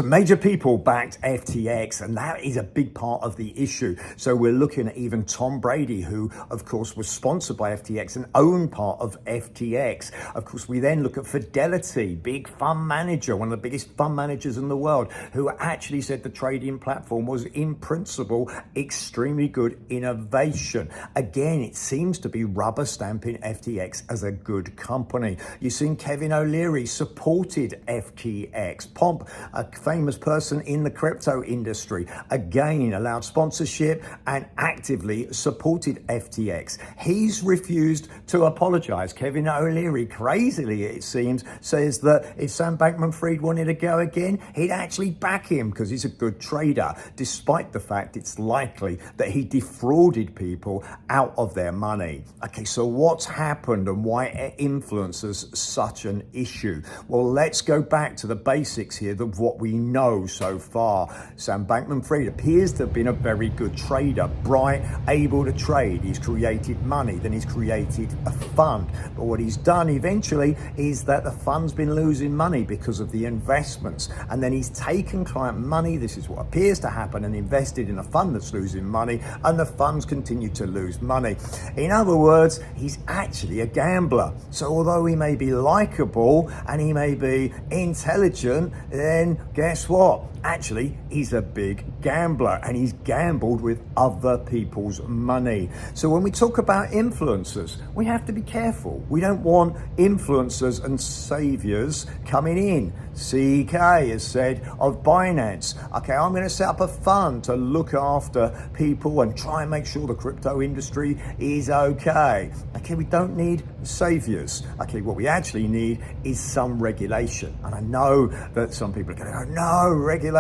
Major people backed FTX, and that is a big part of the issue. So we're looking at even Tom Brady, who of course was sponsored by FTX and owned part of FTX. Of course, we then look at Fidelity, big fund manager, one of the biggest fund managers in the world, who actually said the trading platform was in principle extremely good innovation. Again, it seems to be rubber stamping FTX as a good company. You've seen Kevin O'Leary supported FTX. Pomp, a famous person in the crypto industry, again allowed sponsorship and actively supported FTX. He's refused to apologize. Kevin O'Leary, crazily it seems, says that if Sam Bankman-Fried wanted to go again, he'd actually back him because he's a good trader, despite the fact it's likely that he defrauded people out of their money. Okay, so what's happened and why it influences such an issue? Well, let's go back to the basics here of what we know so far. Sam Bankman-Fried appears to have been a very good trader, bright, able to trade. He's created money, then he's created a fund. But what he's done eventually is that the fund's been losing money because of the investments. And then he's taken client money, this is what appears to happen, and invested in a fund that's losing money, and the funds continue to lose money. In other words, he's actually a gambler. So although he may be likable and he may be intelligent, then guess what? Actually, he's a big gambler and he's gambled with other people's money. So when we talk about influencers, we have to be careful. We don't want influencers and saviors coming in. CK has said of Binance, okay, I'm going to set up a fund to look after people and try and make sure the crypto industry is okay. Okay, we don't need saviors. Okay, what we actually need is some regulation. And I know that some people are going to go, no, regulation.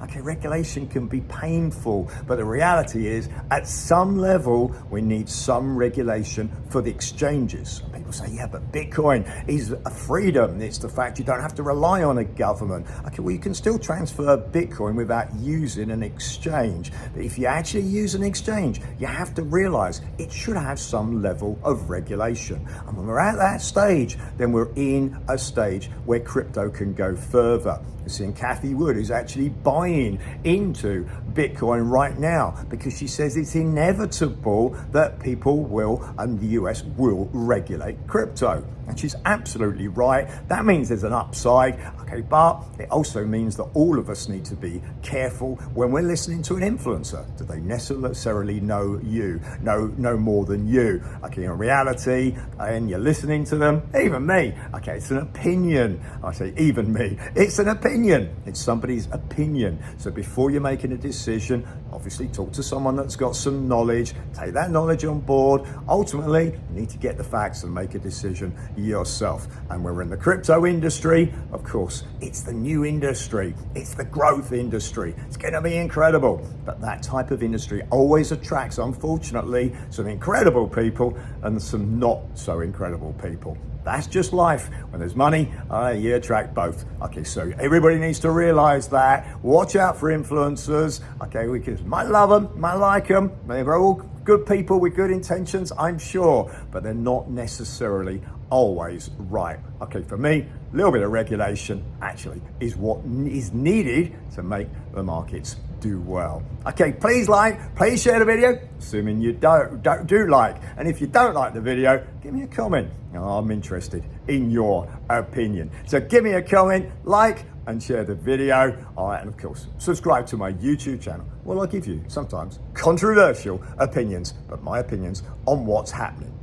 Okay, regulation can be painful, but the reality is at some level, we need some regulation for the exchanges. And people say, yeah, but Bitcoin is a freedom. It's the fact you don't have to rely on a government. Okay, well, you can still transfer Bitcoin without using an exchange. But if you actually use an exchange, you have to realize it should have some level of regulation. And when we're at that stage, then we're in a stage where crypto can go further. You're seeing Kathy Wood, who's actually buying into Bitcoin right now because she says it's inevitable that people will, and the US will regulate crypto. And she's absolutely right. That means there's an upside, okay, but it also means that all of us need to be careful when we're listening to an influencer. Do they necessarily know you, know more than you? Okay, in reality, and you're listening to them, even me, okay, it's an opinion. I say even me, it's an opinion. It's somebody's opinion. So before you're making a decision, obviously talk to someone that's got some knowledge, take that knowledge on board. Ultimately, you need to get the facts and make a decision yourself. And we're in the crypto industry, of course, it's the new industry, it's the growth industry, it's going to be incredible. But that type of industry always attracts, unfortunately, some incredible people and some not so incredible people. That's just life. When there's money, you attract both. Okay, so everybody needs to realize that. Watch out for influencers. Okay, we might love them, might like them. They're all good people with good intentions, I'm sure, but they're not necessarily always right. Okay, for me, a little bit of regulation actually is what is needed to make the markets do well. Okay, please like, please share the video, assuming you do like. And if you don't like the video, give me a comment. I'm interested in your opinion. So give me a comment, like, and share the video. All right, and of course, subscribe to my YouTube channel. Well, I give you sometimes controversial opinions, but my opinions on what's happening